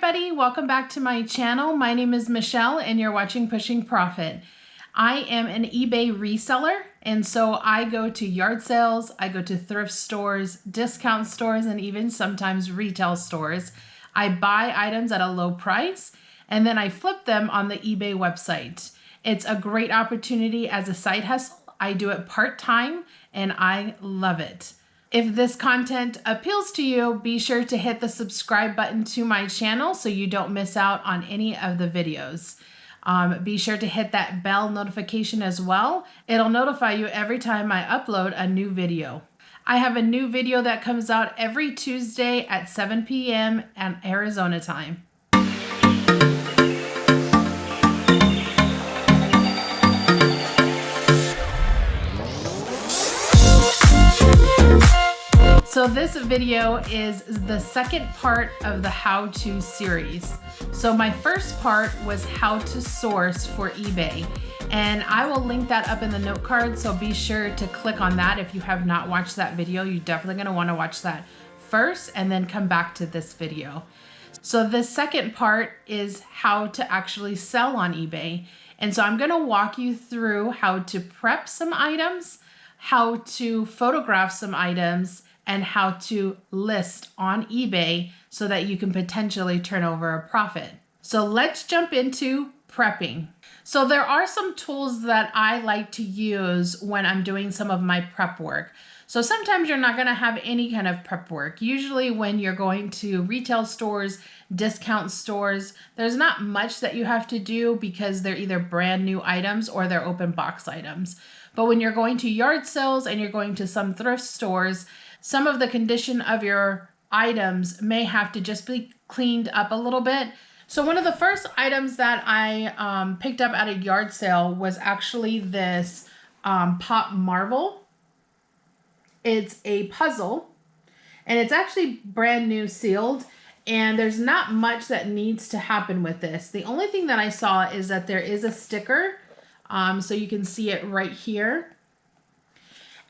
everybody, welcome back to my channel. My name is Michelle and you're watching Pushing Profit. I am an eBay reseller, and so I go to yard sales, I go to thrift stores, discount stores, and even sometimes retail stores. I buy items at a low price and then I flip them on the eBay website. It's a great opportunity as a side hustle. I do it part-time and I love it. If this content appeals to you, be sure to hit the subscribe button to my channel so you don't miss out on any of the videos. Be sure to hit that bell notification as well. It'll notify you every time I upload a new video. I have a new video that comes out every Tuesday at 7 p.m. at Arizona time. So this video is the second part of the how-to series. So my first part was how to source for eBay, and I will link that up in the note card, so be sure to click on that. If you have not watched that video, you're definitely going to want to watch that first and then come back to this video. So the second part is how to actually sell on eBay. And so I'm going to walk you through how to prep some items, how to photograph some items, and how to list on eBay so that you can potentially turn over a profit. So let's jump into prepping. So there are some tools that I like to use when I'm doing some of my prep work. So sometimes you're not gonna have any kind of prep work. Usually when you're going to retail stores, discount stores, there's not much that you have to do because they're either brand new items or they're open box items. But when you're going to yard sales and you're going to some thrift stores, some of the condition of your items may have to just be cleaned up a little bit. So one of the first items that I picked up at a yard sale was actually this Pop Marvel. It's a puzzle, and it's actually brand new sealed, and there's not much that needs to happen with this. The only thing that I saw is that there is a sticker, so you can see it right here.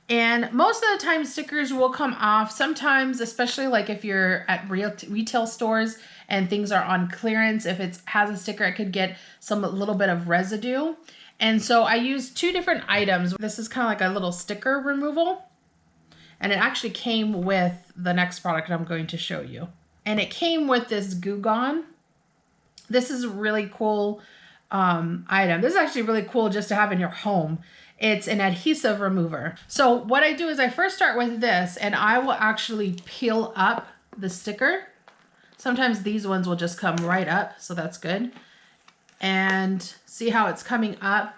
And most of the time stickers will come off. Sometimes, especially like if you're at retail stores and things are on clearance, if it has a sticker, it could get a little bit of residue. And so I used two different items. This is kind of like a little sticker removal. And it actually came with the next product I'm going to show you. And it came with this Goo Gone. This is a really cool item. This is actually really cool just to have in your home. It's an adhesive remover. So what I do is I first start with this, and I will actually peel up the sticker. Sometimes these ones will just come right up, so that's good. And see how it's coming up?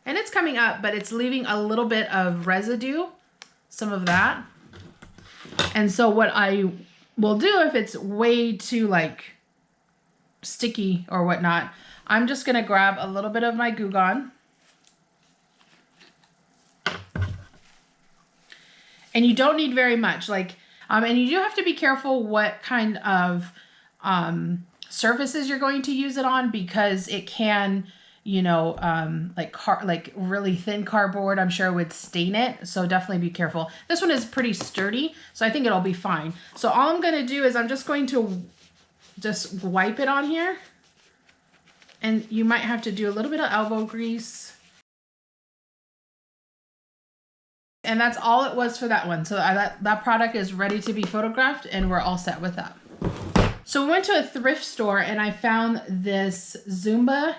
And it's coming up, but it's leaving a little bit of residue, some of that. And so what I will do if it's way too like sticky or whatnot, I'm just gonna grab a little bit of my Goo Gone. And you don't need very much, and you do have to be careful what kind of surfaces you're going to use it on, because it can, like really thin cardboard, I'm sure would stain it. So definitely be careful. This one is pretty sturdy, so I think it'll be fine. So all I'm going to do is I'm just going to just wipe it on here. And you might have to do a little bit of elbow grease. And that's all it was for that one. So that product is ready to be photographed, and we're all set with that. So we went to a thrift store and I found this Zumba.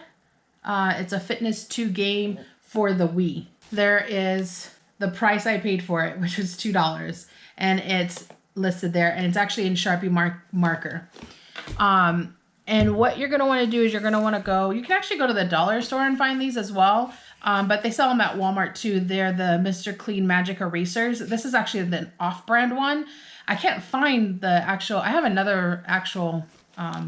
It's a Fitness 2 game for the Wii. There is the price I paid for it, which was $2. And it's listed there, and it's actually in Sharpie marker. And what you're going to want to do is you're going to want to go, you can actually go to the dollar store and find these as well. But they sell them at Walmart too. They're the Mr. Clean Magic Erasers. This is actually the off-brand one. I can't find the actual, I have another actual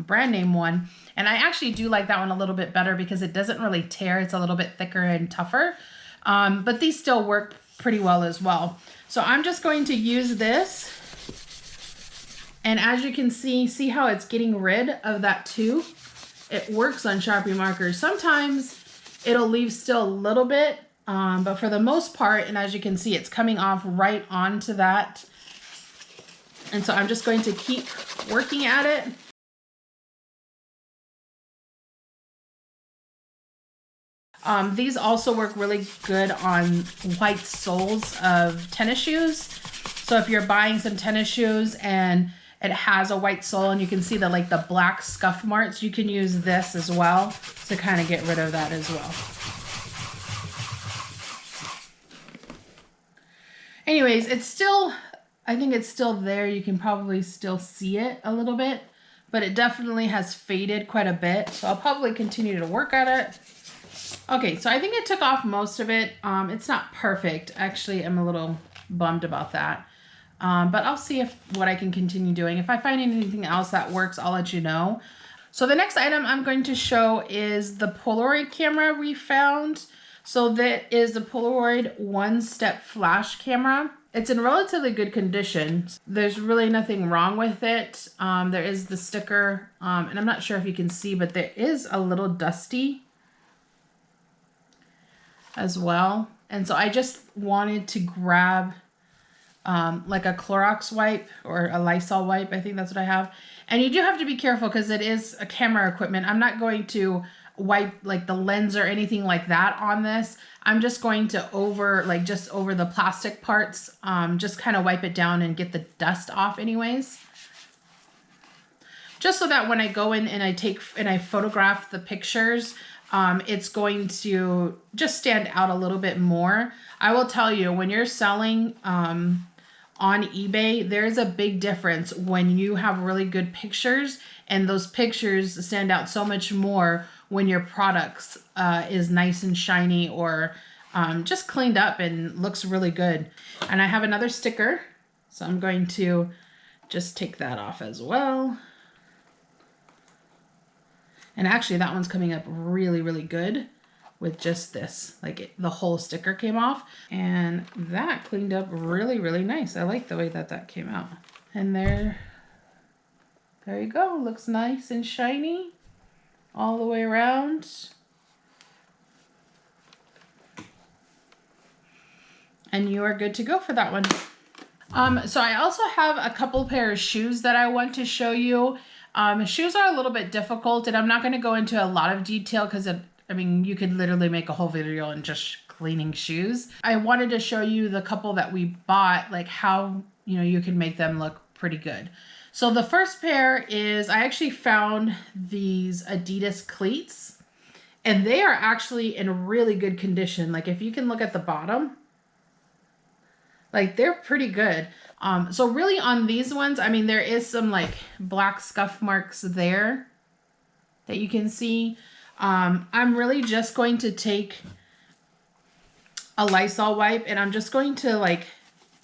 brand name one. And I actually do like that one a little bit better because it doesn't really tear. It's a little bit thicker and tougher. But these still work pretty well as well. So I'm just going to use this. And as you can see how it's getting rid of that too. It works on Sharpie markers. Sometimes it'll leave still a little bit, but for the most part, and as you can see, it's coming off right onto that. And so I'm just going to keep working at it. These also work really good on white soles of tennis shoes. So if you're buying some tennis shoes and it has a white sole and you can see the black scuff marks, you can use this as well to kind of get rid of that as well. Anyways, it's still, I think it's still there. You can probably still see it a little bit, but it definitely has faded quite a bit. So I'll probably continue to work at it. Okay, so I think it took off most of it. It's not perfect. Actually, I'm a little bummed about that. But I'll see what I can continue doing. If I find anything else that works, I'll let you know. So the next item I'm going to show is the Polaroid camera we found. So that is the Polaroid one-step flash camera. It's in relatively good condition. There's really nothing wrong with it. There is the sticker, and I'm not sure if you can see, but there is a little dusty as well. And so I just wanted to grab like a Clorox wipe or a Lysol wipe. I think that's what I have. And you do have to be careful because it is a camera equipment. I'm not going to wipe like the lens or anything like that on this. I'm just going to just over the plastic parts, just kind of wipe it down and get the dust off anyways. Just so that when I go in and I photograph the pictures, it's going to just stand out a little bit more. I will tell you, when you're selling on eBay, there's a big difference when you have really good pictures, and those pictures stand out so much more when your products is nice and shiny or just cleaned up and looks really good. And I have another sticker, so I'm going to just take that off as well. And actually that one's coming up really, really good with just this. The whole sticker came off, and that cleaned up really, really nice. I like the way that came out. And there you go. Looks nice and shiny all the way around. And you are good to go for that one. So I also have a couple pair of shoes that I want to show you. Shoes are a little bit difficult, and I'm not going to go into a lot of detail because you could literally make a whole video on just cleaning shoes. I wanted to show you the couple that we bought, like how, you can make them look pretty good. So the first pair is, I actually found these Adidas cleats, and they are actually in really good condition. Like if you can look at the bottom, they're pretty good. So really on these ones, there is some black scuff marks there that you can see. I'm really just going to take a Lysol wipe, and I'm just going to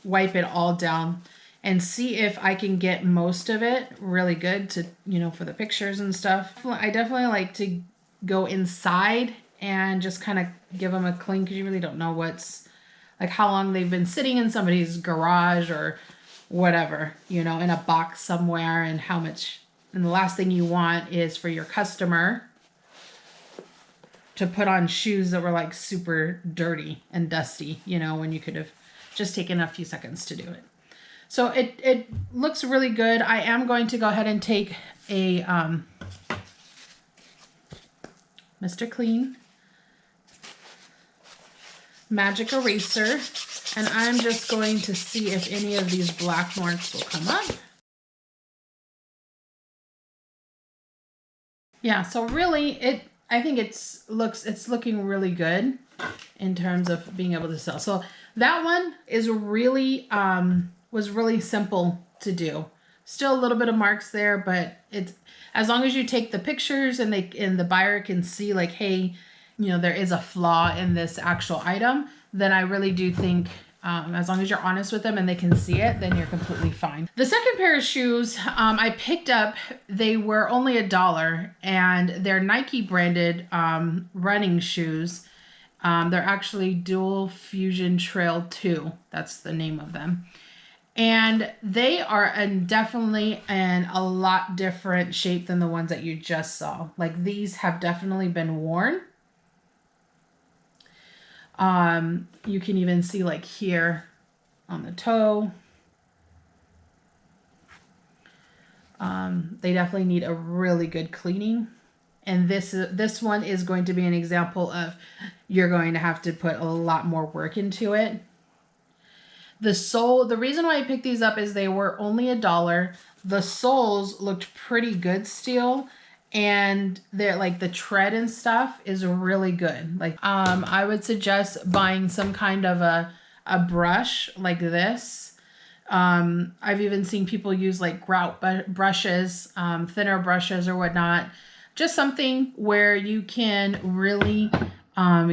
wipe it all down and see if I can get most of it really good to, for the pictures and stuff. I definitely like to go inside and just kind of give them a clean, because you really don't know how long they've been sitting in somebody's garage or whatever, in a box somewhere, and how much. And the last thing you want is for your customer to put on shoes that were super dirty and dusty, when you could have just taken a few seconds to do it. So it looks really good. I am going to go ahead and take a Mr. Clean magic eraser, and I'm just going to see if any of these black marks will come up. Yeah, so really I think it's looking really good in terms of being able to sell. So that one is really was really simple to do. Still a little bit of marks there, but it's, as long as you take the pictures and the buyer can see hey, there is a flaw in this actual item, then I really do think as long as you're honest with them and they can see it, then you're completely fine. The second pair of shoes I picked up, they were only $1, and they're Nike branded running shoes. They're actually Dual Fusion Trail 2. That's the name of them. And they are definitely in a lot different shape than the ones that you just saw. These have definitely been worn. You can even see here on the toe. They definitely need a really good cleaning. And this one is going to be an example of you're going to have to put a lot more work into it. The reason why I picked these up is they were only $1. The soles looked pretty good still, and they're like the tread and stuff is really good. Like I would suggest buying some kind of a brush like this. I've even seen people use like grout brushes, thinner brushes or whatnot. Just something where you can really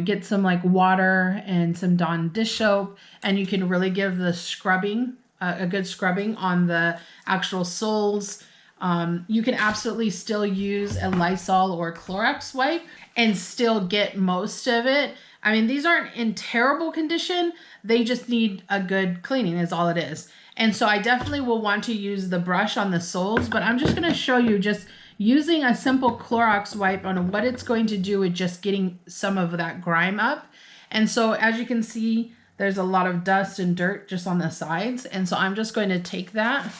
get some like water and some Dawn dish soap, and you can really give the scrubbing, a good scrubbing on the actual soles. You can absolutely still use a Lysol or Clorox wipe and still get most of it. I mean, these aren't in terrible condition. They just need a good cleaning is all it is. And so I definitely will want to use the brush on the soles, but I'm just going to show you just using a simple Clorox wipe on what it's going to do with just getting some of that grime up. And so as you can see, there's a lot of dust and dirt just on the sides. And so I'm just going to take that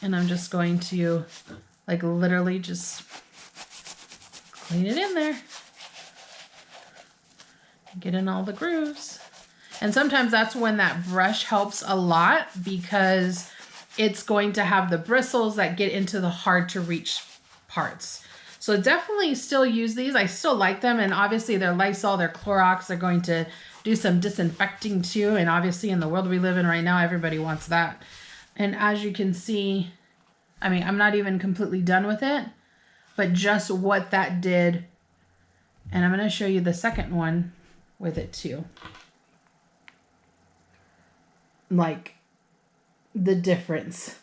and I'm just going to like literally just clean it in there. Get in all the grooves. And sometimes that's when that brush helps a lot, because it's going to have the bristles that get into the hard to reach parts. So definitely still use these. I still like them. And obviously they're Lysol, they're Clorox. They're going to do some disinfecting too. And obviously in the world we live in right now, everybody wants that. And as you can see, I mean, I'm not even completely done with it, but just what that did. And I'm going to show you the second one with it too. Like the difference.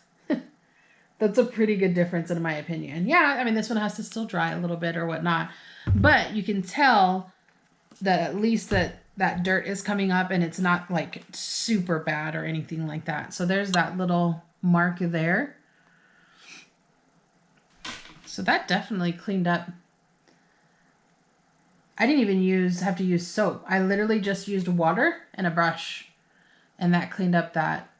That's a pretty good difference in my opinion. Yeah, I mean, this one has to still dry a little bit or whatnot, but you can tell that at least that dirt is coming up and it's not like super bad or anything like that. So there's that little mark there. So that definitely cleaned up. I didn't even have to use soap. I literally just used water and a brush, and that cleaned up that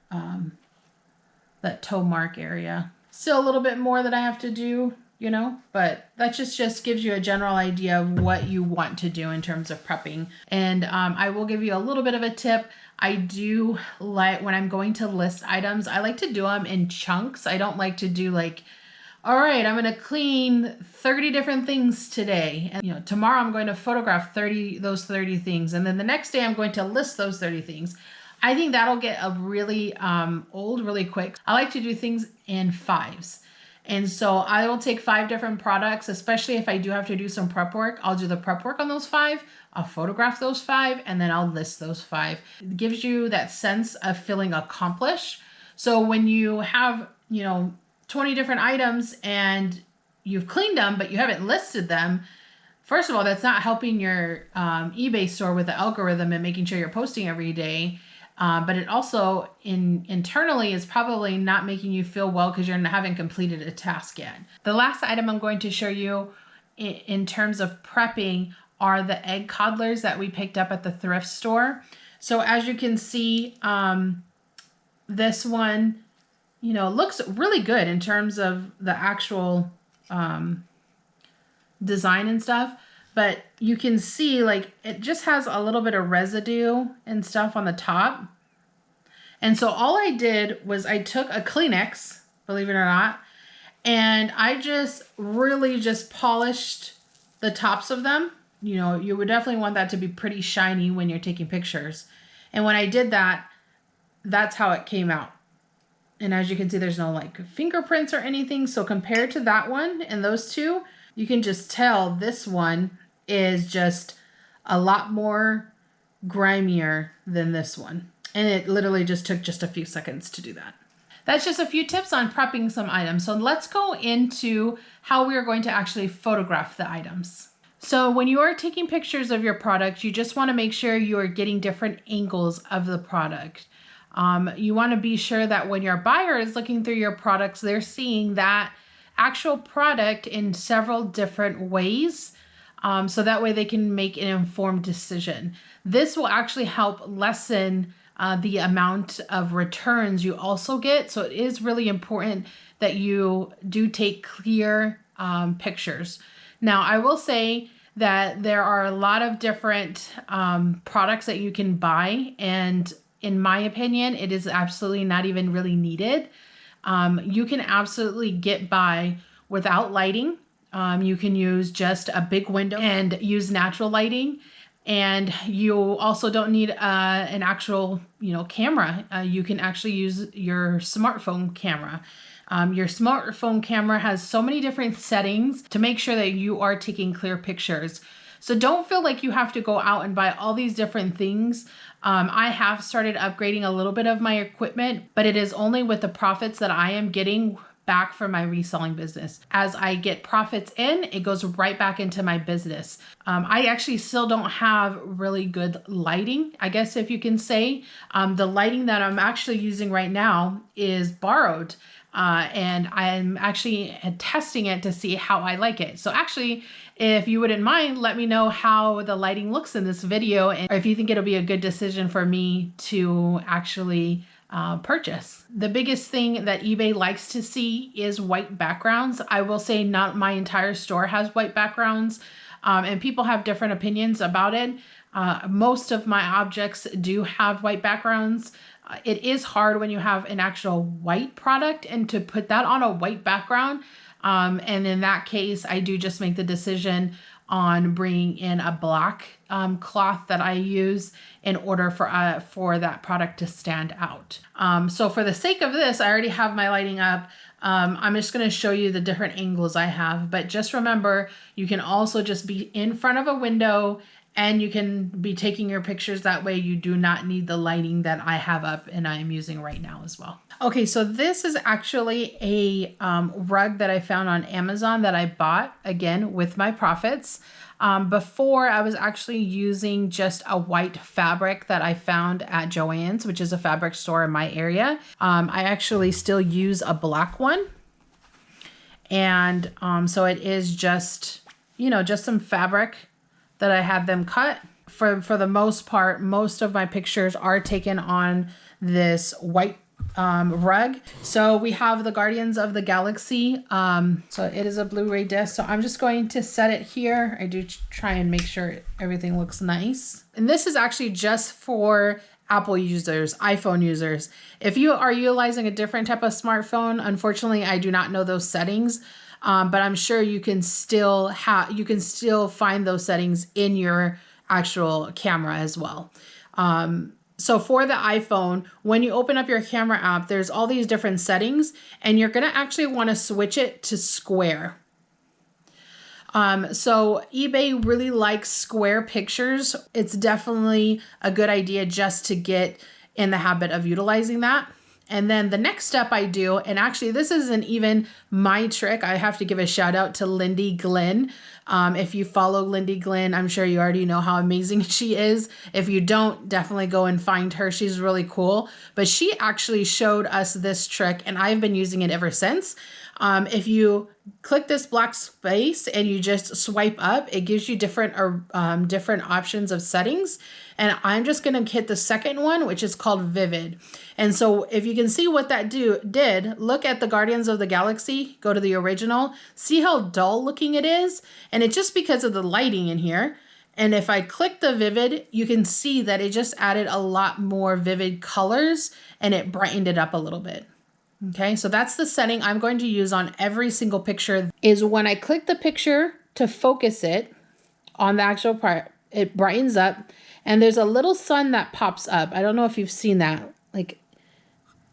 that toe mark area. Still a little bit more that I have to do, you know, but that just gives you a general idea of what you want to do in terms of prepping. And I will give you a little bit of a tip. I do like, when I'm going to list items, I like to do them in chunks. I don't like to do like, all right, I'm going to clean 30 different things today. And, you know, tomorrow I'm going to photograph those 30 things. And then the next day I'm going to list those 30 things. I think that'll get a really old really quick. I like to do things in 5s. And so I will take 5 different products, especially if I do have to do some prep work. I'll do the prep work on those 5. I'll photograph those 5, and then I'll list those 5. It gives you that sense of feeling accomplished. So when you have, you know, 20 different items and you've cleaned them, but you haven't listed them, first of all, that's not helping your eBay store with the algorithm and making sure you're posting every day. But it also internally is probably not making you feel well because you haven't completed a task yet. The last item I'm going to show you in terms of prepping are the egg coddlers that we picked up at the thrift store. So as you can see, this one, you know, looks really good in terms of the actual design and stuff. But you can see like it just has a little bit of residue and stuff on the top. And so all I did was I took a Kleenex, believe it or not, and I just really just polished the tops of them. You know, you would definitely want that to be pretty shiny when you're taking pictures. And when I did that, that's how it came out. And as you can see, there's no like fingerprints or anything. So compared to that one and those two, you can just tell this one is just a lot more grimier than this one. And it literally just took just a few seconds to do that. That's just a few tips on prepping some items. So let's go into how we are going to actually photograph the items. So when you are taking pictures of your product, you just want to make sure you are getting different angles of the product. You want to be sure that when your buyer is looking through your products, they're seeing that actual product in several different ways. So that way they can make an informed decision. This will actually help lessen the amount of returns you also get. So it is really important that you do take clear pictures. Now, I will say that there are a lot of different products that you can buy, and in my opinion, it is absolutely not even really needed. You can absolutely get by without lighting. You can use just a big window and use natural lighting. And you also don't need an actual, camera. You can actually use your smartphone camera. Your smartphone camera has so many different settings to make sure that you are taking clear pictures. So don't feel like you have to go out and buy all these different things. I have started upgrading a little bit of my equipment, but it is only with the profits that I am getting back from my reselling business. As I get profits in, it goes right back into my business. I actually still don't have really good lighting, I guess if you can say. The lighting that I'm actually using right now is borrowed. And I'm actually testing it to see how I like it. So actually, if you wouldn't mind, let me know how the lighting looks in this video, and if you think it'll be a good decision for me to actually purchase. The biggest thing that eBay likes to see is white backgrounds. I will say not my entire store has white backgrounds, and people have different opinions about it. Most of my objects do have white backgrounds. It is hard when you have an actual white product and to put that on a white background. And in that case, I do just make the decision on bringing in a black cloth that I use in order for that product to stand out. So for the sake of this, I already have my lighting up. I'm just going to show you the different angles I have, but just remember, you can also just be in front of a window and you can be taking your pictures that way. You do not need the lighting that I have up and I am using right now as well. Okay, so this is actually a rug that I found on Amazon that I bought, again, with my profits. Before, I was actually using just a white fabric that I found at Joann's, which is a fabric store in my area. I actually still use a black one. And so it is just, just some fabric that I had them cut. For the most part, most of my pictures are taken on this white rug. So we have the Guardians of the Galaxy. So it is a Blu-ray disc. So I'm just going to set it here. I do try and make sure everything looks nice. And this is actually just for Apple users, iPhone users. If you are utilizing a different type of smartphone, unfortunately, I do not know those settings. But I'm sure you can still find those settings in your actual camera as well. So for the iPhone, when you open up your camera app, there's all these different settings, and you're gonna actually want to switch it to square. So eBay really likes square pictures. It's definitely a good idea just to get in the habit of utilizing that. And then the next step I do, and actually this isn't even my trick, I have to give a shout out to Lindy Glenn. If you follow Lindy Glenn, I'm sure you already know how amazing she is. If you don't, definitely go and find her. She's really cool. But she actually showed us this trick, and I've been using it ever since. If you click this black space and you just swipe up, it gives you different options of settings. And I'm just going to hit the second one, which is called Vivid. And so if you can see what that did, look at the Guardians of the Galaxy, go to the original, see how dull looking it is. And it's just because of the lighting in here. And if I click the Vivid, you can see that it just added a lot more vivid colors and it brightened it up a little bit. Okay, so that's the setting I'm going to use on every single picture, is when I click the picture to focus it on the actual part, it brightens up, and there's a little sun that pops up. I don't know if you've seen that, like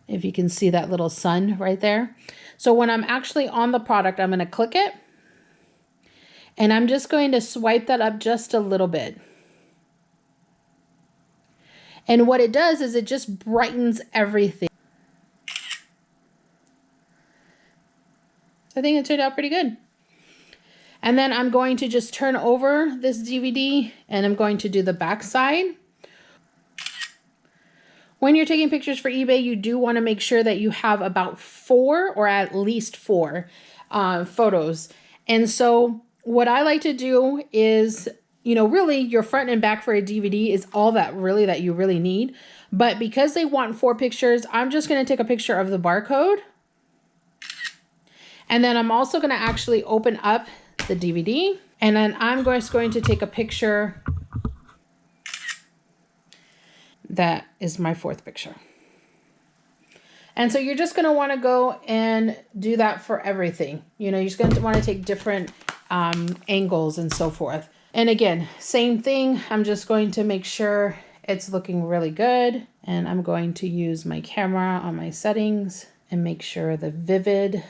if you can see that little sun right there. So when I'm actually on the product, I'm going to click it, and I'm just going to swipe that up just a little bit. And what it does is it just brightens everything. I think it turned out pretty good. And then I'm going to just turn over this DVD and I'm going to do the back side. When you're taking pictures for eBay, you do want to make sure that you have about 4 or at least 4 photos. And so what I like to do is, really your front and back for a DVD is all that you really need. But because they want 4 pictures, I'm just going to take a picture of the barcode. And then I'm also going to actually open up the DVD. And then I'm just going to take a picture. That is my fourth picture. And so you're just going to want to go and do that for everything. You know, you're just going to want to take different angles and so forth. And again, same thing. I'm just going to make sure it's looking really good. And I'm going to use my camera on my settings and make sure the vivid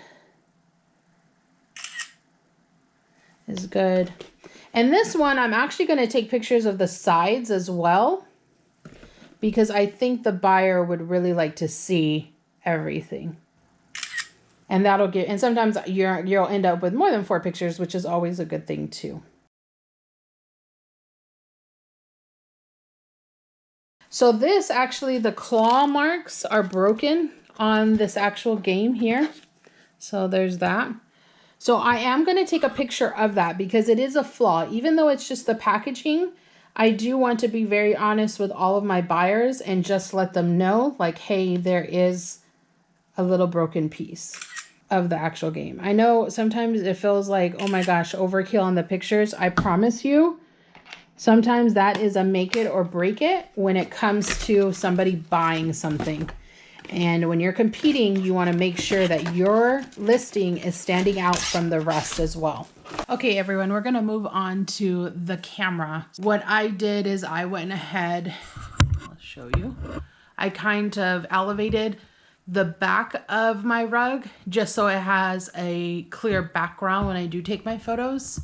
is good. And this one, I'm actually going to take pictures of the sides as well, because I think the buyer would really like to see everything. And that'll get, and sometimes you'll end up with more than 4 pictures, which is always a good thing too. So this actually, the claw marks are broken on this actual game here. So there's that. So I am going to take a picture of that because it is a flaw. Even though it's just the packaging, I do want to be very honest with all of my buyers and just let them know, like, hey, there is a little broken piece of the actual game. I know sometimes it feels like, oh my gosh, overkill on the pictures. I promise you, sometimes that is a make it or break it when it comes to somebody buying something. And when you're competing, you want to make sure that your listing is standing out from the rest as well. Okay, everyone, we're going to move on to the camera. What I did is I went ahead, I'll show you. I kind of elevated the back of my rug just so it has a clear background when I do take my photos.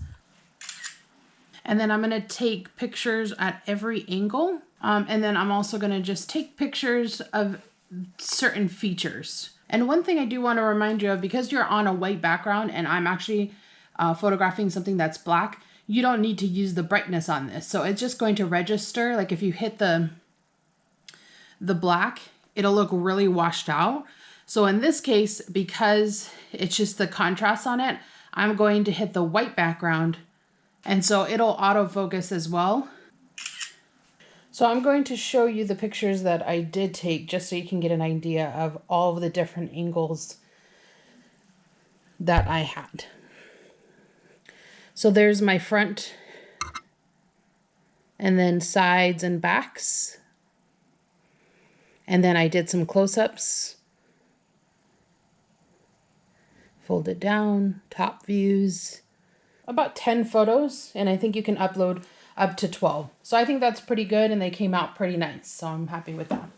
And then I'm going to take pictures at every angle. And then I'm also going to just take pictures of certain features. And one thing I do want to remind you of, because you're on a white background and I'm actually photographing something that's black, you don't need to use the brightness on this. So it's just going to register. Like if you hit the black, it'll look really washed out. So in this case, because it's just the contrast on it, I'm going to hit the white background. And so it'll autofocus as well. So I'm going to show you the pictures that I did take just so you can get an idea of all of the different angles that I had. So there's my front and then sides and backs. And then I did some close-ups. Fold it down, top views. About 10 photos, and I think you can upload up to 12. So I think that's pretty good, and they came out pretty nice. So I'm happy with that.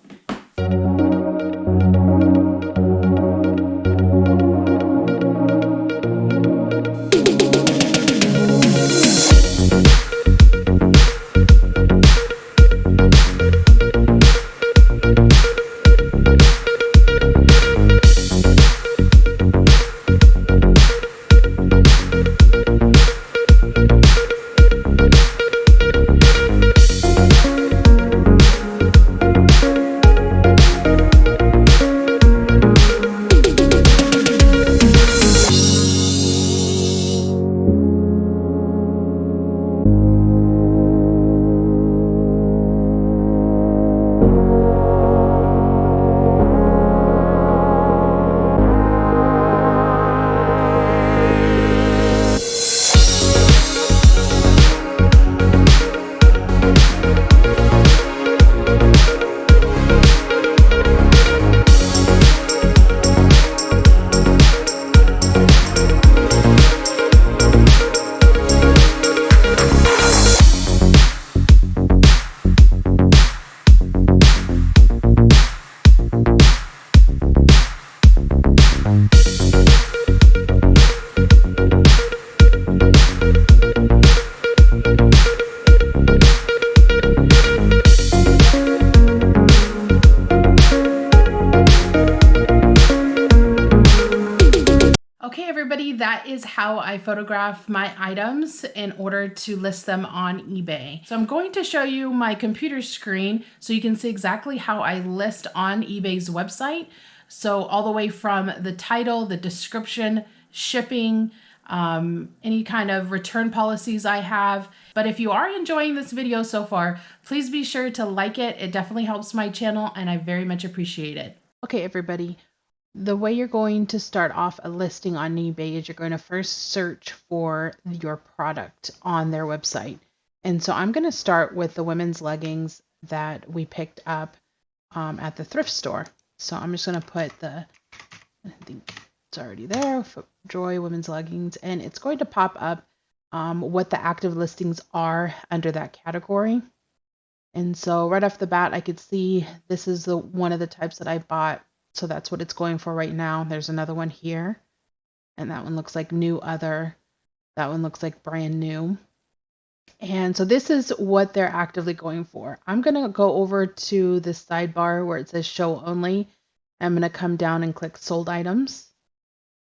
That is how I photograph my items in order to list them on eBay. So I'm going to show you my computer screen so you can see exactly how I list on eBay's website. So all the way from the title, the description, shipping, any kind of return policies I have. But if you are enjoying this video so far, please be sure to like it. It definitely helps my channel and I very much appreciate it. Okay, everybody. The way you're going to start off a listing on eBay is you're going to first search for your product on their website. And so I'm going to start with the women's leggings that we picked up at the thrift store. So I'm just going to put I think it's already there, FootJoy women's leggings, and it's going to pop up what the active listings are under that category. And so right off the bat, I could see this is one of the types that I bought. So that's what it's going for right now. There's another one here, and that one looks like new other. That one looks like brand new. And so this is what they're actively going for. I'm going to go over to the sidebar where it says show only. I'm going to come down and click sold items.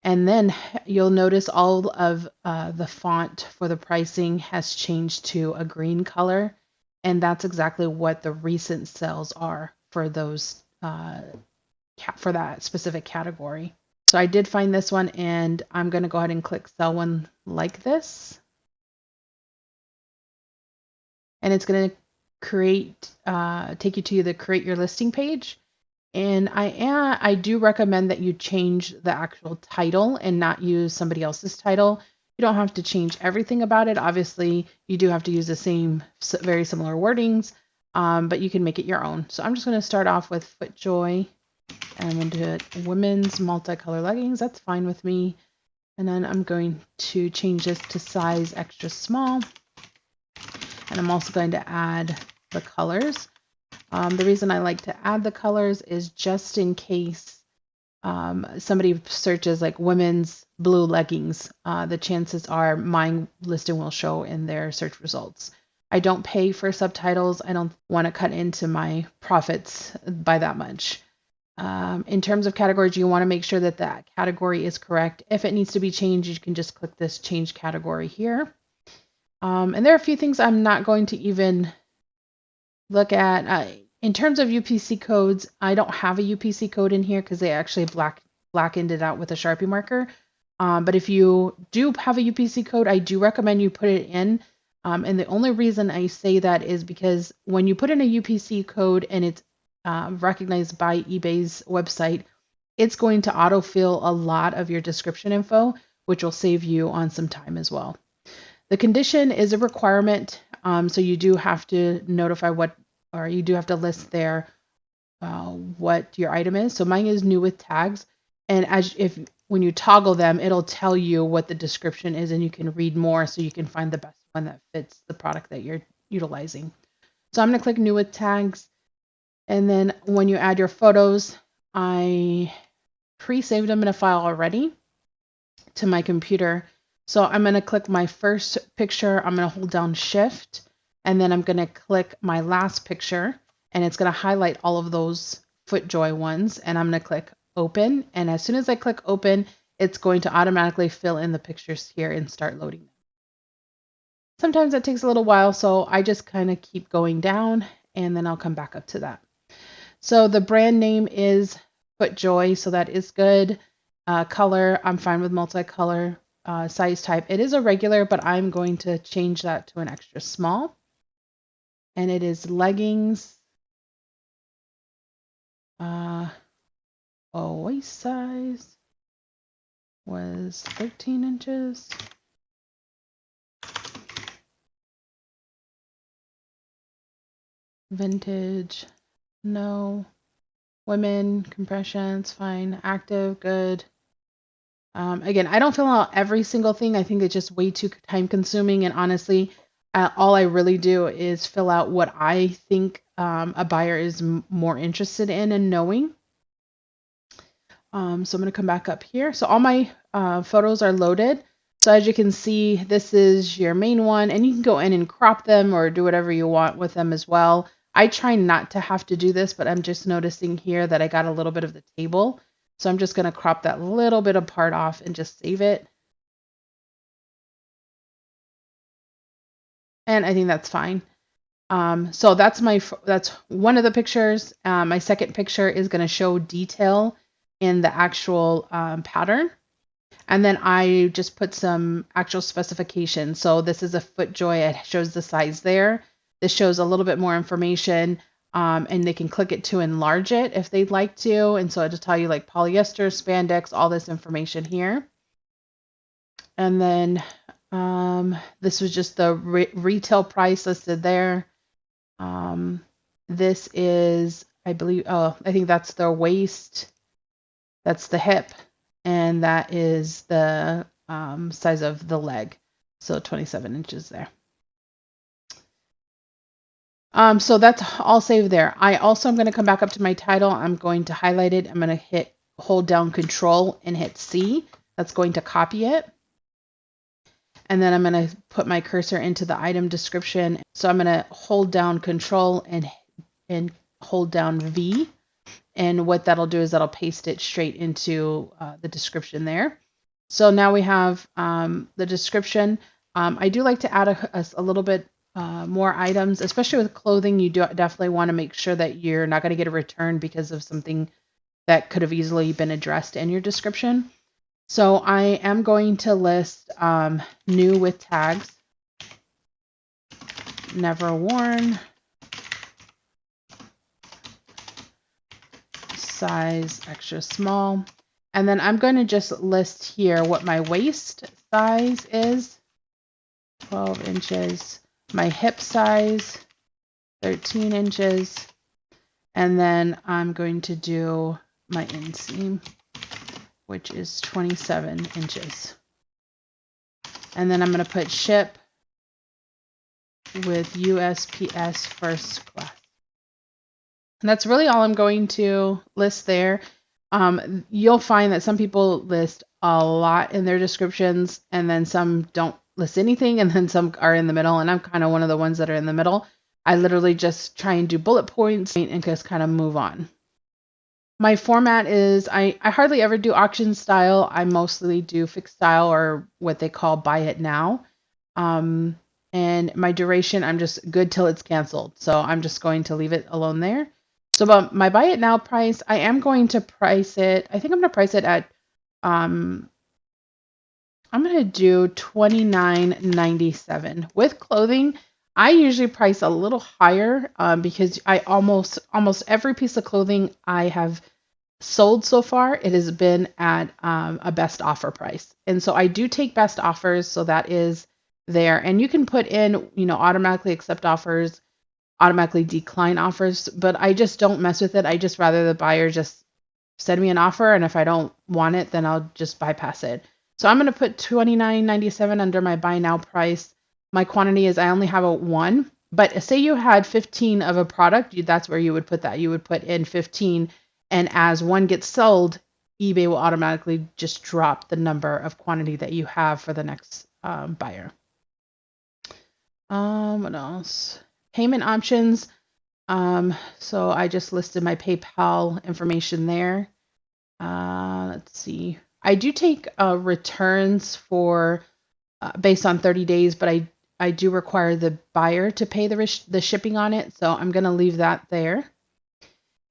And then you'll notice all of the font for the pricing has changed to a green color. And that's exactly what the recent sales are for those for that specific category. So I did find this one, and I'm going to go ahead and click sell one like this. And it's going to take you to the create your listing page. And I do recommend that you change the actual title and not use somebody else's title. You don't have to change everything about it. Obviously, you do have to use the same, very similar wordings, but you can make it your own. So I'm just going to start off with FootJoy, and I'm going to do it women's multicolor leggings. That's fine with me. And then I'm going to change this to size extra small. And I'm also going to add the colors. The reason I like to add the colors is just in case somebody searches like women's blue leggings, the chances are my listing will show in their search results. I don't pay for subtitles. I don't want to cut into my profits by that much. In terms of categories, you want to make sure that that category is correct. If it needs to be changed, you can just click this change category here. And there are a few things I'm not going to even look at. In terms of UPC codes, I don't have a UPC code in here because they actually blackened it out with a Sharpie marker. But if you do have a UPC code, I do recommend you put it in. And the only reason I say that is because when you put in a UPC code and it's recognized by eBay's website, it's going to autofill a lot of your description info, which will save you on some time as well. The condition is a requirement, so you do have to notify you do have to list there what your item is. So mine is new with tags, and when you toggle them, it'll tell you what the description is, and you can read more so you can find the best one that fits the product that you're utilizing. So I'm going to click new with tags, and then when you add your photos, I pre-saved them in a file already to my computer. So I'm going to click my first picture. I'm going to hold down Shift, and then I'm going to click my last picture, and it's going to highlight all of those FootJoy ones, and I'm going to click open. And as soon as I click open, it's going to automatically fill in the pictures here and start loading them. Sometimes that takes a little while, so I just kind of keep going down, and then I'll come back up to that. So the brand name is FootJoy, so that is good. Color, I'm fine with multicolor. Size type, it is a regular, but I'm going to change that to an extra small. And it is leggings. Waist size was 13 inches. Vintage, no. Women, compression, it's fine. Active, good. Again, I don't fill out every single thing. I think it's just way too time consuming. And honestly, all I really do is fill out what I think a buyer is more interested in and knowing. So I'm going to come back up here. So all my photos are loaded. So as you can see, this is your main one, and you can go in and crop them or do whatever you want with them as well. I try not to have to do this, but I'm just noticing here that I got a little bit of the table. So I'm just going to crop that little bit of part off and just save it. And I think that's fine. So that's one of the pictures. My second picture is going to show detail in the actual pattern. And then I just put some actual specifications. So this is a FootJoy. It shows the size there. This shows a little bit more information. and they can click it to enlarge it if they'd like to. And so it'll tell you like polyester, spandex, all this information here. And then this was just the retail price listed there. This is, I believe, I think that's the waist, that's the hip, and that is the size of the leg. So 27 inches there. So that's all saved there. I also am going to come back up to my title. I'm going to highlight it. I'm going to hold down Control and hit C. That's going to copy it. And then I'm going to put my cursor into the item description. So I'm going to hold down Control and hold down V. And what that'll do is that'll paste it straight into the description there. So now we have the description. I do like to add a little bit more items, especially with clothing. You do definitely want to make sure that you're not going to get a return because of something that could have easily been addressed in your description. So I am going to list new with tags, never worn, size extra small, and then I'm going to just list here what my waist size is, 12 inches, my hip size, 13 inches, and then I'm going to do my inseam, which is 27 inches. And then I'm going to put ship with USPS first class. And that's really all I'm going to list there. You'll find that some people list a lot in their descriptions, and then some don't list anything, and then some are in the middle, and I'm kind of one of the ones that are in the middle. I literally just try and do bullet points and just kind of move on. My format is, I hardly ever do auction style. I mostly do fixed style, or what they call buy it now. And my duration, I'm just good till it's canceled. So I'm just going to leave it alone there. So about my buy it now price, I am going to price it, I think I'm going to price it at, I'm going to do $29.97. With clothing, I usually price a little higher because I almost every piece of clothing I have sold so far, it has been at a best offer price. And so I do take best offers, so that is there. And you can put in, automatically accept offers, automatically decline offers, but I just don't mess with it. I just rather the buyer just send me an offer, and if I don't want it, then I'll just bypass it. So I'm going to put $29.97 under my buy now price. My quantity is I only have a 1, but say you had 15 of a product, that's where you would put that. You would put in 15, and as one gets sold, eBay will automatically just drop the number of quantity that you have for the next buyer. What else? Payment options. So I just listed my PayPal information there. Let's see. I do take returns for based on 30 days, but I do require the buyer to pay the shipping on it. So I'm going to leave that there.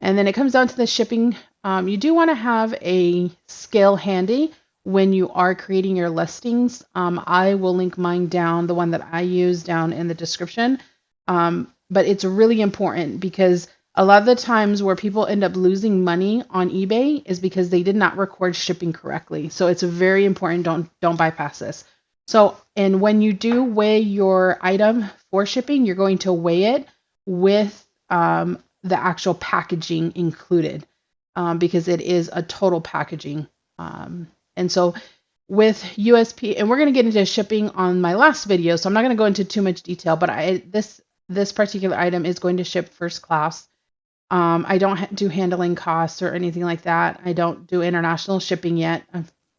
And then it comes down to the shipping. You do want to have a scale handy when you are creating your listings. I will link mine down, the one that I use, down in the description. But it's really important because a lot of the times where people end up losing money on eBay is because they did not record shipping correctly. So it's very important. Don't bypass this. So, and when you do weigh your item for shipping, you're going to weigh it with the actual packaging included because it is a total packaging. And so with USP, and we're going to get into shipping on my last video, so I'm not going to go into too much detail, but this particular item is going to ship first class. I don't do handling costs or anything like that. I don't do international shipping yet.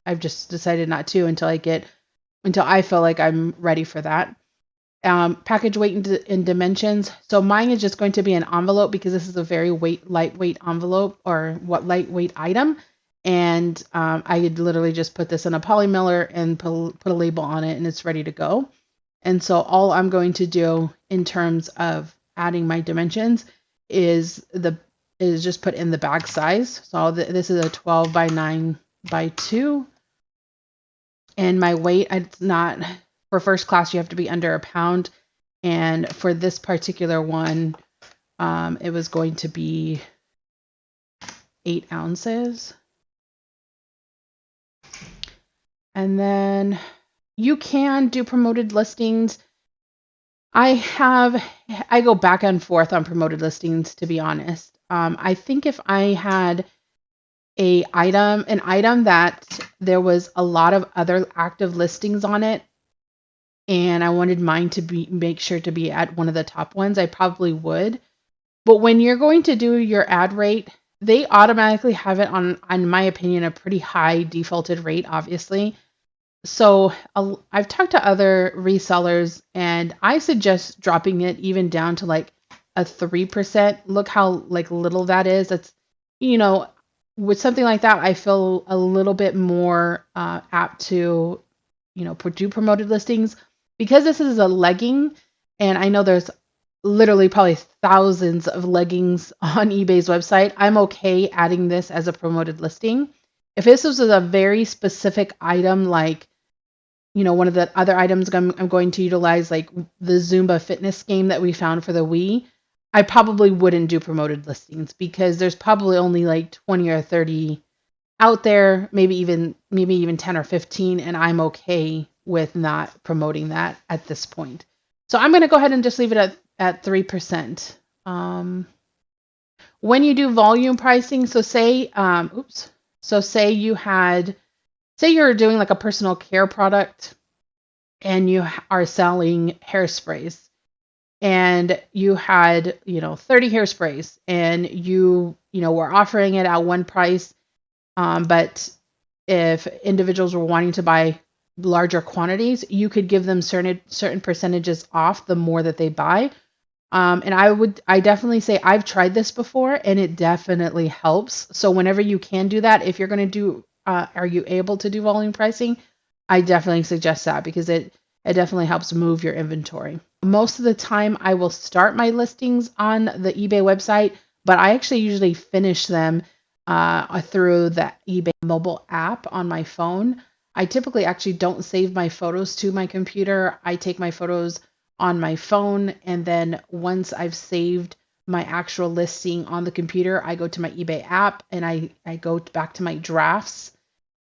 I've just decided not to until I feel like I'm ready for that. Package weight and dimensions. So mine is just going to be an envelope because this is a very lightweight envelope, or lightweight item. And I could literally just put this in a poly mailer and put a label on it, and it's ready to go. And so all I'm going to do in terms of adding my dimensions is just put in the bag size. So this is a 12 by 9 by 2. And my weight, it's not, for first class, you have to be under a pound. And for this particular one, It was going to be 8 ounces. And then you can do promoted listings. I go back and forth on promoted listings, to be honest. I think if I had an item that there was a lot of other active listings on it, and I wanted mine to make sure to be at one of the top ones, I probably would. But when you're going to do your ad rate, they automatically have it on, in my opinion, a pretty high defaulted rate, obviously. So I've talked to other resellers, and I suggest dropping it even down to like a 3%. Look how like little that is. That's, you know, with something like that, I feel a little bit more apt to, do promoted listings, because this is a legging, and I know there's literally probably thousands of leggings on eBay's website. I'm okay adding this as a promoted listing. If this was a very specific item, like, one of the other items I'm going to utilize, like the Zumba fitness game that we found for the Wii, I probably wouldn't do promoted listings, because there's probably only like 20 or 30 out there, maybe even 10 or 15, and I'm okay with not promoting that at this point. So I'm going to go ahead and just leave it at 3%. When you do volume pricing, so say say you're doing like a personal care product, and you are selling hairsprays, and you had 30 hairsprays, and you were offering it at one price, but if individuals were wanting to buy larger quantities, you could give them certain percentages off the more that they buy. And I definitely say I've tried this before, and it definitely helps. So whenever you can do that, if you're going to do, are you able to do volume pricing? I definitely suggest that, because it definitely helps move your inventory. Most of the time I will start my listings on the eBay website, but I actually usually finish them through the eBay mobile app on my phone. I typically actually don't save my photos to my computer. I take my photos on my phone, and then once I've saved my actual listing on the computer, I go to my eBay app, and I go back to my drafts,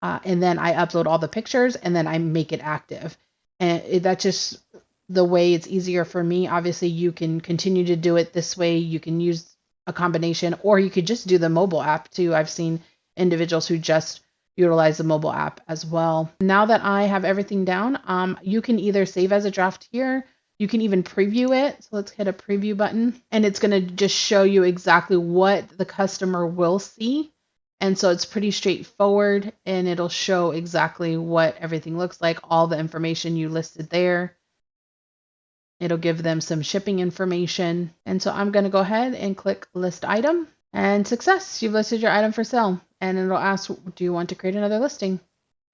and then I upload all the pictures, and then I make it active. And that's just the way it's easier for me. Obviously, you can continue to do it this way. You can use a combination, or you could just do the mobile app too. I've seen individuals who just utilize the mobile app as well. Now that I have everything down, you can either save as a draft here. You can even preview it. So let's hit a preview button, and it's going to just show you exactly what the customer will see. And so it's pretty straightforward, and it'll show exactly what everything looks like, all the information you listed there. It'll give them some shipping information. And so I'm going to go ahead and click list item, and success. You've listed your item for sale, and it'll ask, do you want to create another listing?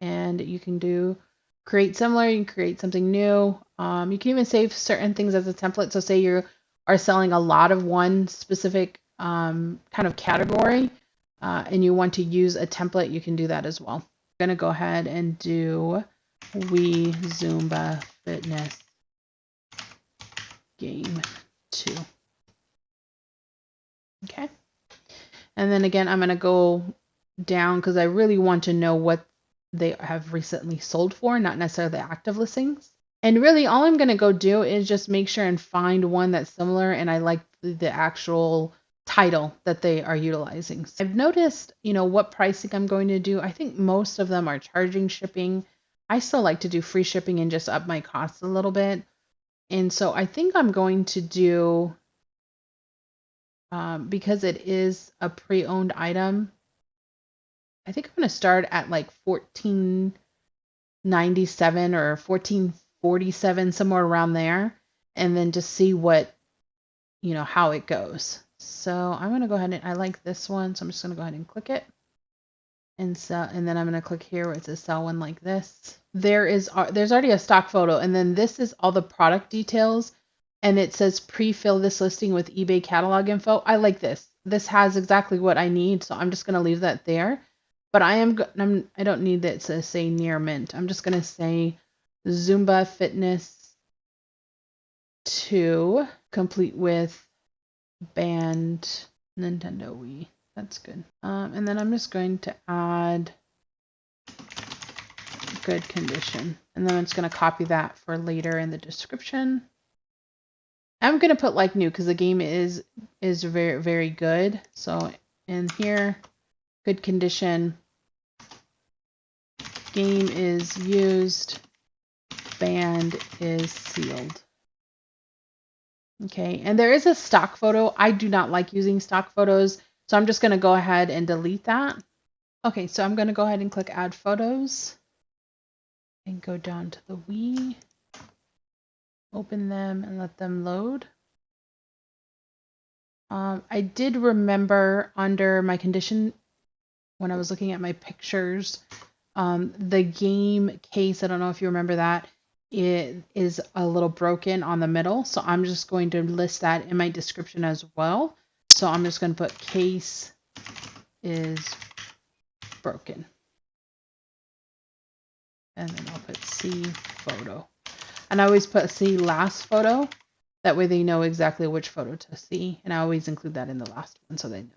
And you can do create similar, you can create something new. You can even save certain things as a template. So say you are selling a lot of one specific kind of category, and you want to use a template, you can do that as well. I'm going to go ahead and do Wii Zumba Fitness Game 2. Okay. And then again, I'm going to go down because I really want to know what they have recently sold for, not necessarily the active listings. And really all I'm going to go do is just make sure and find one that's similar, and I like the actual title that they are utilizing. So I've noticed, what pricing I'm going to do. I think most of them are charging shipping. I still like to do free shipping and just up my costs a little bit. And so I think I'm going to do, because it is a pre-owned item, I think I'm going to start at like $14.97 or $14.47, somewhere around there, and then just see what, how it goes. So I'm going to go ahead and I like this one, so I'm just going to go ahead and click it. And then I'm going to click here where it says sell one like this. There's already a stock photo, and then this is all the product details, and it says pre-fill this listing with eBay catalog info. I like this. This has exactly what I need, so I'm just going to leave that there. But I don't need it to say near mint. I'm just going to say Zumba Fitness 2, complete with banned Nintendo Wii. That's good. And then I'm just going to add good condition. And then I'm just going to copy that for later in the description. I'm going to put like new because the game is very, very good. So in here, good condition, game is used, band is sealed. Okay, and there is a stock photo. I do not like using stock photos, so I'm just going to go ahead and delete that. Okay, so I'm going to go ahead and click add photos and go down to the Wii, open them and let them load. I did remember under my condition when I was looking at my pictures, the game case, I don't know if you remember that, it is a little broken on the middle. So I'm just going to list that in my description as well. So I'm just going to put case is broken. And then I'll put see photo. And I always put see last photo. That way they know exactly which photo to see. And I always include that in the last one so they know.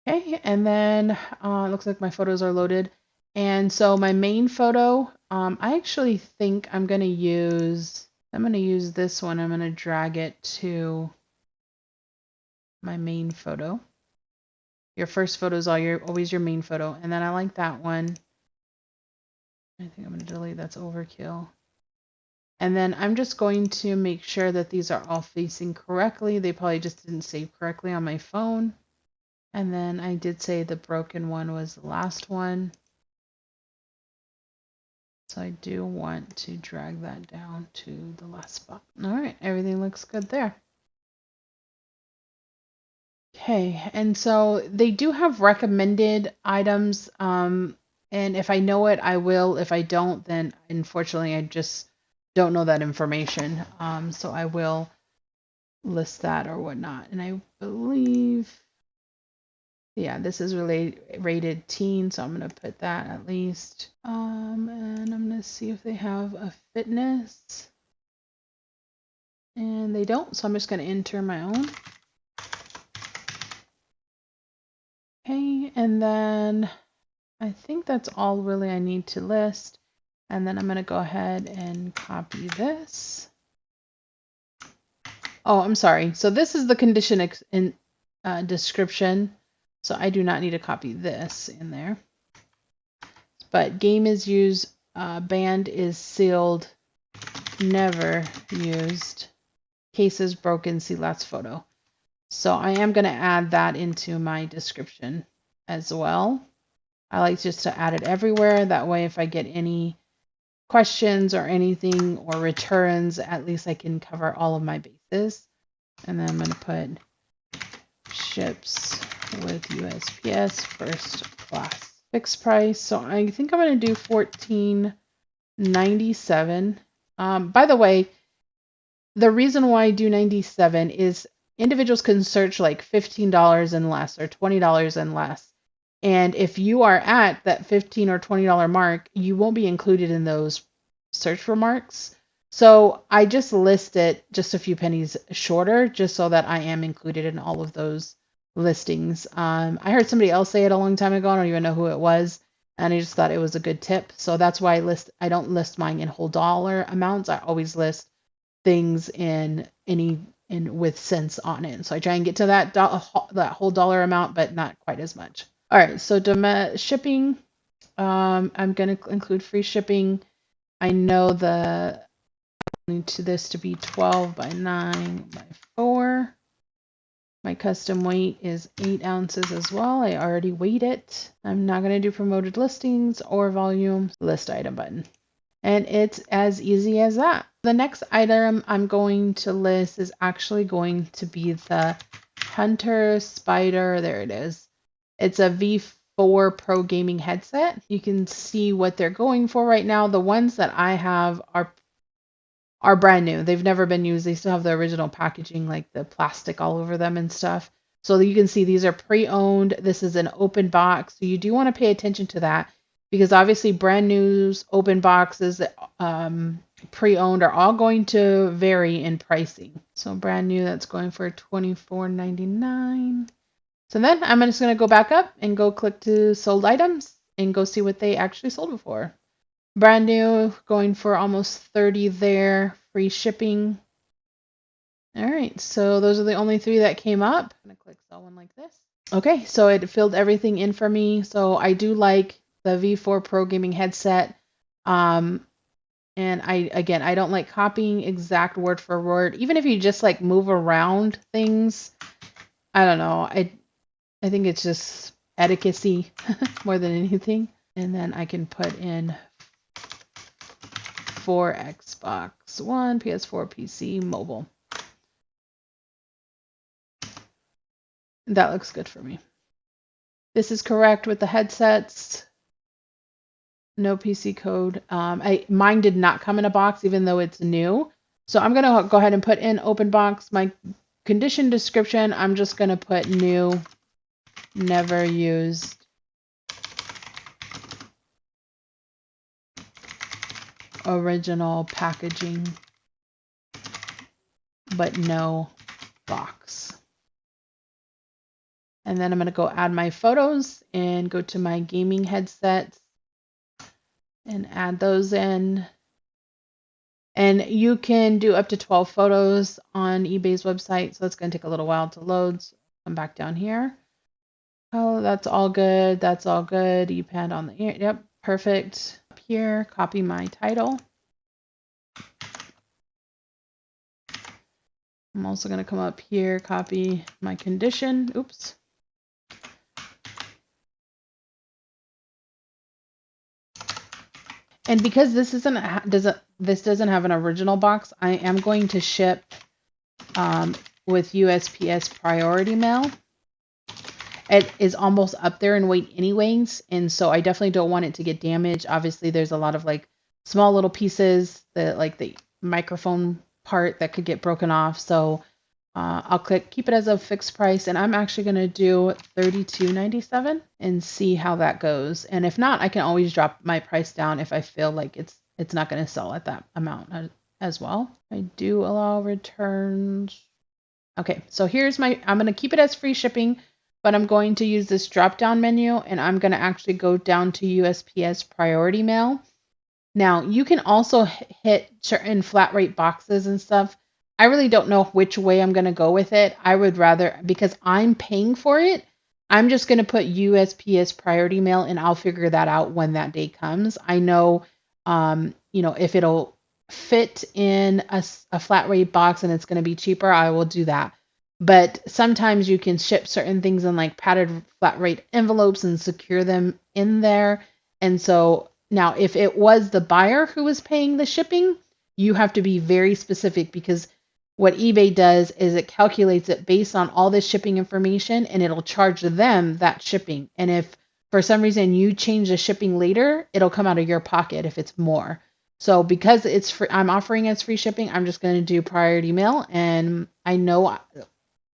Okay, and then it looks like my photos are loaded. And so my main photo, I actually think I'm going to use this one. I'm going to drag it to my main photo. Your first photo is always your main photo. And then I like that one. I think I'm going to delete, that's overkill. And then I'm just going to make sure that these are all facing correctly. They probably just didn't save correctly on my phone. And then I did say the broken one was the last one. So I do want to drag that down to the last spot. All right, everything looks good there. Okay, and so they do have recommended items. And if I know it, I will. If I don't, then unfortunately, I just don't know that information. So I will list that or whatnot. And I believe, yeah, this is rated teen, so I'm going to put that at least. And I'm going to see if they have a fitness. And they don't, so I'm just going to enter my own. Okay, and then I think that's all really I need to list. And then I'm going to go ahead and copy this. Oh, I'm sorry. So this is the condition in description. So I do not need to copy this in there. But game is used, band is sealed, never used, case is broken, see last photo. So I am going to add that into my description as well. I like just to add it everywhere. That way, if I get any questions or anything or returns, at least I can cover all of my bases. And then I'm going to put ships with USPS first class fixed price. So I think I'm going to do $14.97. By the way, the reason why I do 97 is individuals can search like $15 and less or $20 and less. And if you are at that $15 or $20 mark, you won't be included in those search remarks. So I just list it just a few pennies shorter, just so that I am included in all of those listings. I heard somebody else say it a long time ago. I don't even know who it was. And I just thought it was a good tip. So that's why I don't list mine in whole dollar amounts. I always list things with cents on it. So I try and get to that whole dollar amount, but not quite as much. All right, so shipping, I'm going to include free shipping. I know I need this to be 12 by 9 by 4. My custom weight is 8 ounces as well. I already weighed it. I'm not going to do promoted listings or volume. List item button. And it's as easy as that. The next item I'm going to list is actually going to be the Hunter Spider. There it is. It's a V4 Pro gaming headset. You can see what they're going for right now. The ones that I have are brand new. They've never been used. They still have the original packaging, like the plastic all over them and stuff. So you can see these are pre-owned. This is an open box. So you do want to pay attention to that, because obviously brand new open boxes pre-owned are all going to vary in pricing. So brand new, that's going for $24.99. So then I'm just going to go back up and go click to sold items and go see what they actually sold before. Brand new, going for almost 30 there, free shipping. All right, so those are the only three that came up. I'm going to click sell one like this. Okay, so it filled everything in for me. So I do like the V4 Pro gaming headset. And I don't like copying exact word for word. Even if you just like move around things, I don't know. I think it's just etiquette more than anything. And then I can put in for Xbox One, PS4, PC, mobile. That looks good for me. This is correct with the headsets. No PC code. Mine did not come in a box, even though it's new. So I'm gonna go ahead and put in open box. My condition description, I'm just gonna put new, never used. Original packaging, but no box. And then I'm gonna go add my photos and go to my gaming headsets and add those in. And you can do up to 12 photos on eBay's website, so it's going to take a little while to load. So come back down here. Oh, that's all good. That's all good. EPAD on the ear. Yep, perfect. Up here, copy my title. I'm also going to come up here, copy my condition. Oops. And because this doesn't have an original box, I am going to ship with USPS priority mail. It is almost up there in weight anyways, and so I definitely don't want it to get damaged. Obviously, there's a lot of like small little pieces that like the microphone part that could get broken off. So I'll click keep it as a fixed price, and I'm actually going to do $32.97 and see how that goes. And if not, I can always drop my price down if I feel like it's not going to sell at that amount as well. I do allow returns. Okay, so here's I'm going to keep it as free shipping, but I'm going to use this drop down menu, and I'm going to actually go down to USPS priority mail. Now, you can also hit certain flat rate boxes and stuff. I really don't know which way I'm going to go with it. I would rather, because I'm paying for it, I'm just going to put USPS priority mail, and I'll figure that out when that day comes. I know, if it'll fit in a flat rate box and it's going to be cheaper, I will do that. But sometimes you can ship certain things in like padded flat rate envelopes and secure them in there. And so now if it was the buyer who was paying the shipping, you have to be very specific, because what eBay does is it calculates it based on all this shipping information, and it'll charge them that shipping. And if for some reason you change the shipping later, it'll come out of your pocket if it's more. So because it's free, I'm offering as free shipping, I'm just going to do priority mail, and I know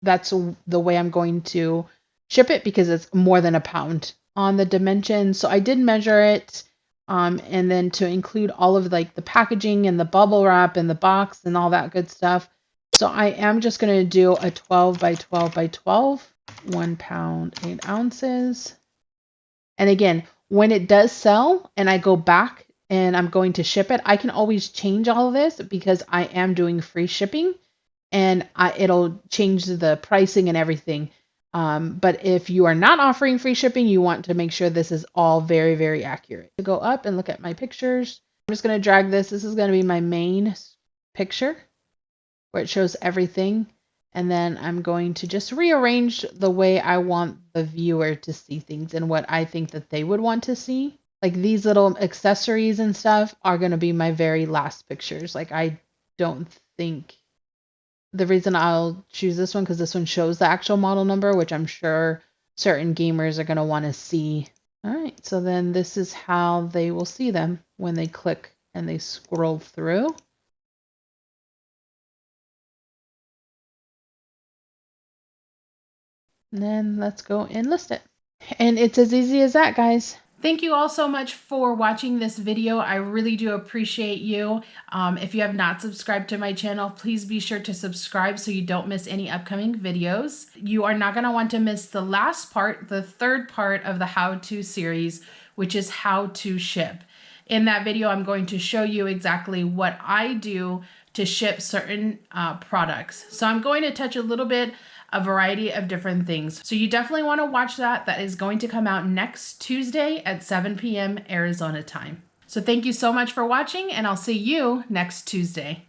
that's the way I'm going to ship it because it's more than a pound on the dimension. So I did measure it, and then to include all of like the packaging and the bubble wrap and the box and all that good stuff. So I am just going to do a 12 by 12 by 12, 1 pound, 8 ounces. And again, when it does sell and I go back and I'm going to ship it, I can always change all of this because I am doing free shipping, and it'll change the pricing and everything. But if you are not offering free shipping, you want to make sure this is all very, very accurate. To go up and look at my pictures, I'm just going to drag this. This is going to be my main picture where it shows everything. And then I'm going to just rearrange the way I want the viewer to see things and what I think that they would want to see. Like these little accessories and stuff are going to be my very last pictures. Like I don't think the reason I'll choose this one because this one shows the actual model number, which I'm sure certain gamers are going to want to see. All right, so then this is how they will see them when they click and they scroll through. And then let's go and list it. And it's as easy as that, guys. Thank you all so much for watching this video. I really do appreciate you. If you have not subscribed to my channel, please be sure to subscribe so you don't miss any upcoming videos. You are not going to want to miss the last part, the third part of the how-to series, which is how to ship. In that video, I'm going to show you exactly what I do to ship certain products. So I'm going to touch a little bit a variety of different things. So you definitely want to watch that. That is going to come out next Tuesday at 7 p.m. Arizona time. So thank you so much for watching, and I'll see you next Tuesday.